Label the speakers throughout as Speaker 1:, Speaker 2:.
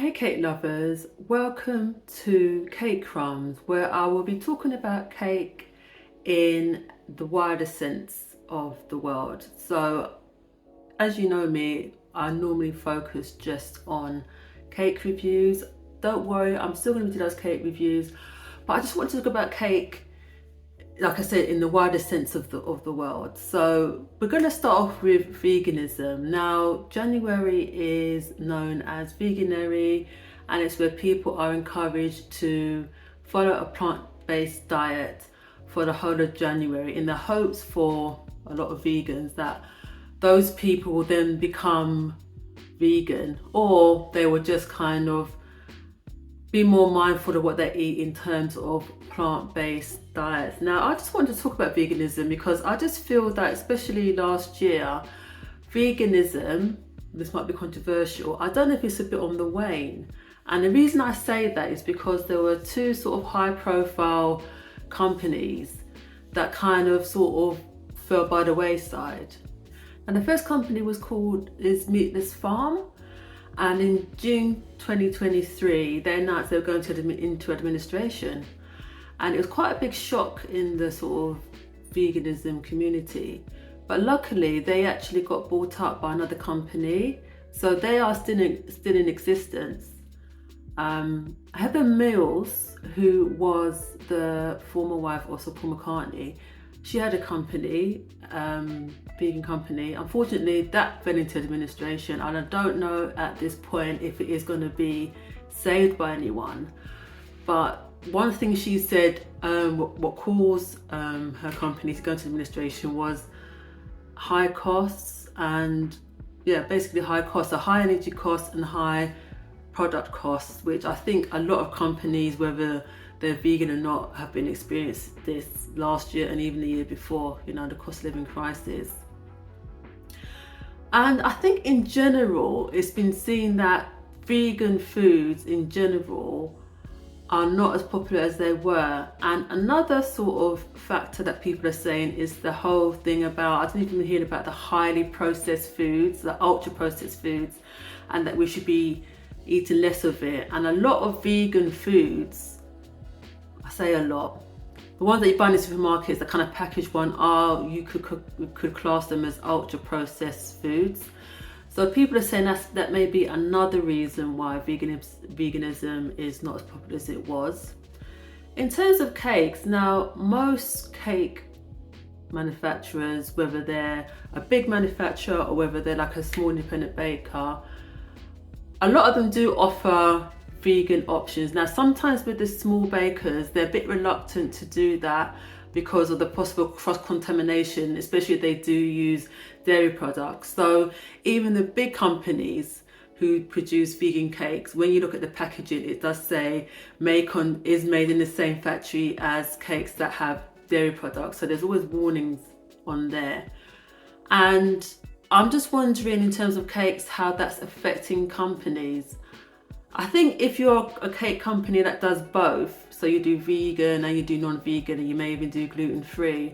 Speaker 1: Hey cake lovers, welcome to Cake Crumbs, where I will be talking about cake in the wider sense of the word. So, as you know me, I normally focus just on cake reviews. Don't worry, I'm still going to do those cake reviews, but I just want to talk about cake, like I said, in the wider sense of the world. So we're going to start off with veganism. Now, January is known as Veganuary, and it's where people are encouraged to follow a plant-based diet for the whole of January in the hopes for a lot of vegans that those people will then become vegan, or they will just kind of be more mindful of what they eat in terms of plant-based diets. Now, I just wanted to talk about veganism because I just feel that, especially last year, veganism, this might be controversial, I don't know if it's a bit on the wane. And the reason I say that is because there were two sort of high-profile companies that kind of sort of fell by the wayside. And the first company is Meatless Farm. And in June 2023, they announced they were going into administration. And it was quite a big shock in the sort of veganism community. But luckily, they actually got bought up by another company. So they are still in existence. Heather Mills, who was the former wife of Sir Paul McCartney, she had a company, vegan company. Unfortunately, that fell into administration, and I don't know at this point if it is going to be saved by anyone. But one thing she said, what caused her company to go into administration was high costs, and basically high costs, so high energy costs and high product costs, which I think a lot of companies, whether they're vegan or not, have been experienced this last year and even the year before, the cost of living crisis. And I think in general, it's been seen that vegan foods in general are not as popular as they were. And another sort of factor that people are saying is the whole thing about, I don't even hear about the highly processed foods, the ultra processed foods, and that we should be eating less of it. And a lot of vegan foods, I say a lot, the ones that you buy in the supermarkets, the kind of packaged one, you could class them as ultra processed foods. So people are saying that may be another reason why veganism is not as popular as it was. In terms of cakes, now most cake manufacturers, whether they're a big manufacturer or whether they're like a small independent baker, a lot of them do offer vegan options. Now, sometimes with the small bakers, they're a bit reluctant to do that because of the possible cross-contamination, especially if they do use dairy products. So even the big companies who produce vegan cakes, when you look at the packaging, it does say is made in the same factory as cakes that have dairy products. So there's always warnings on there. And I'm just wondering, in terms of cakes, how that's affecting companies. I think if you're a cake company that does both, so you do vegan and you do non-vegan and you may even do gluten-free,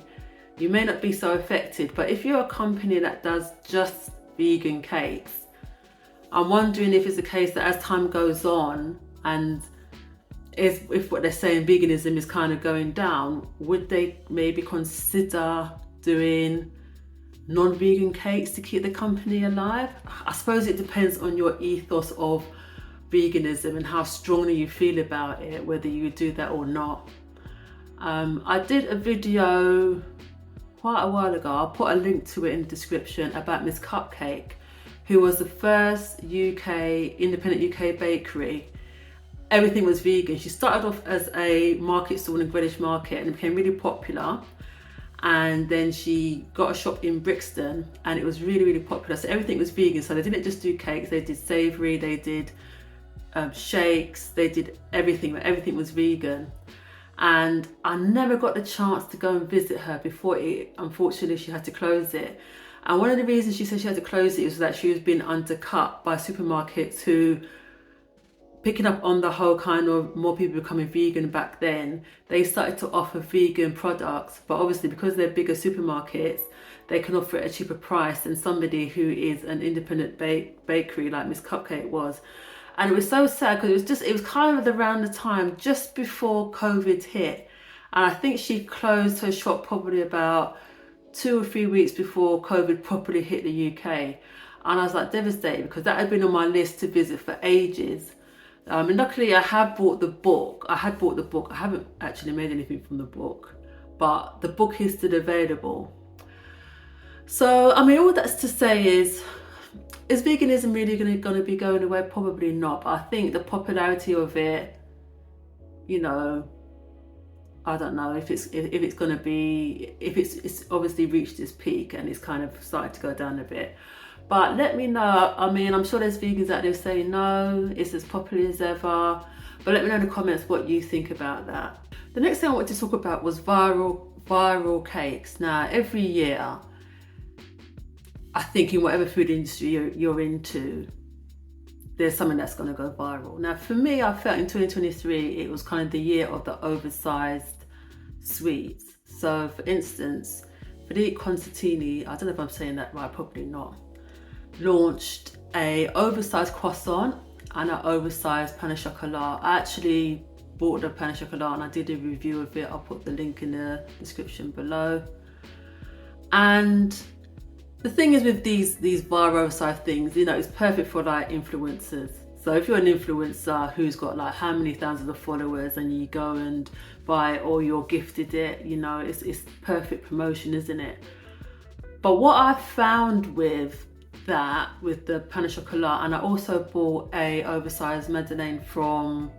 Speaker 1: you may not be so affected. But if you're a company that does just vegan cakes, I'm wondering if it's a case that as time goes on and if what they're saying, veganism is kind of going down, would they maybe consider doing non-vegan cakes to keep the company alive? I suppose it depends on your ethos of veganism and how strongly you feel about it, whether you do that or not. I did a video quite a while ago, I'll put a link to it in the description, about Miss Cupcake, who was the first independent UK bakery. Everything was vegan. She started off as a market stall in Greenwich Market and it became really popular. And then she got a shop in Brixton and it was really, really popular. So everything was vegan. So they didn't just do cakes, they did savoury, they did shakes, they did everything, but everything was vegan. And I never got the chance to go and visit her before unfortunately she had to close it. And one of the reasons she said she had to close it was that she was being undercut by supermarkets who, picking up on the whole kind of more people becoming vegan back then, they started to offer vegan products, but obviously because they're bigger supermarkets, they can offer it at a cheaper price than somebody who is an independent bakery like Miss Cupcake was. And it was so sad because it was kind of around the time just before COVID hit. And I think she closed her shop probably about 2 or 3 weeks before COVID properly hit the UK. And I was like devastated because that had been on my list to visit for ages. And luckily I had bought the book. I haven't actually made anything from the book, but the book is still available. So, I mean, all that's to say is veganism really going to be going away? Probably not. But I think the popularity of it, you know, I don't know if it's going to be, if it's obviously reached its peak and it's kind of starting to go down a bit. But let me know. I mean, I'm sure there's vegans out there saying no, it's as popular as ever. But let me know in the comments what you think about that. The next thing I wanted to talk about was viral cakes. Now, every year, I think in whatever food industry you're into, there's something that's going to go viral. Now, for me, I felt in 2023, it was kind of the year of the oversized sweets. So, for instance, Federico Constantini, I don't know if I'm saying that right, probably not, launched a oversized croissant and an oversized pain au chocolat. I actually bought the pain au chocolat and I did a review of it. I'll put the link in the description below. And the thing is with these viral side things, you know, it's perfect for like influencers. So if you're an influencer who's got like how many thousands of followers and you go and buy it or you're gifted it, you know, it's perfect promotion, isn't it? But what I found with the pain au chocolat, and I also bought a oversized Madeleine from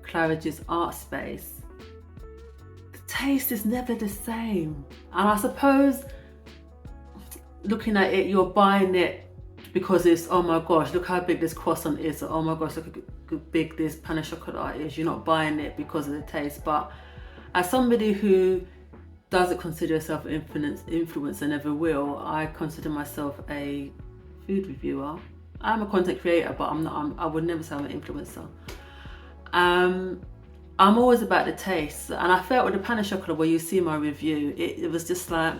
Speaker 1: Claridge's Art Space, the taste is never the same. And I suppose looking at it, you're buying it because it's, oh my gosh, look how big this croissant is, or, oh my gosh, look how big this pain au chocolat is. You're not buying it because of the taste. But as somebody who doesn't consider herself an influencer, never will, I consider myself a food reviewer. I'm a content creator, but I would never say I'm an influencer. I'm always about the taste, and I felt with the pain au chocolat, where you see my review, it was just like,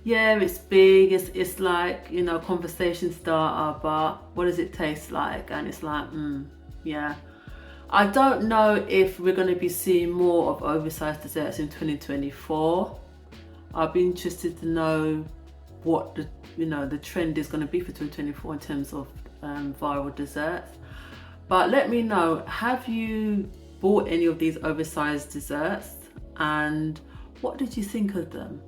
Speaker 1: yeah, it's big, it's like, you know, conversation starter, but what does it taste like? And it's like, yeah. I don't know if we're going to be seeing more of oversized desserts in 2024. I'd be interested to know what the trend is going to be for 2024 in terms of viral desserts. But let me know, have you bought any of these oversized desserts and what did you think of them?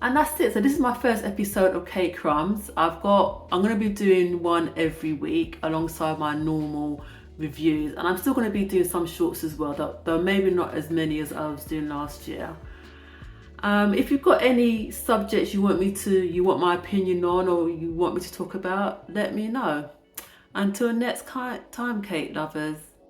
Speaker 1: And that's it. So this is my first episode of Cake Crumbs. I'm going to be doing one every week alongside my normal reviews, and I'm still going to be doing some shorts as well, though maybe not as many as I was doing last year. If you've got any subjects you want my opinion on, or you want me to talk about, let me know. Until next time, cake lovers.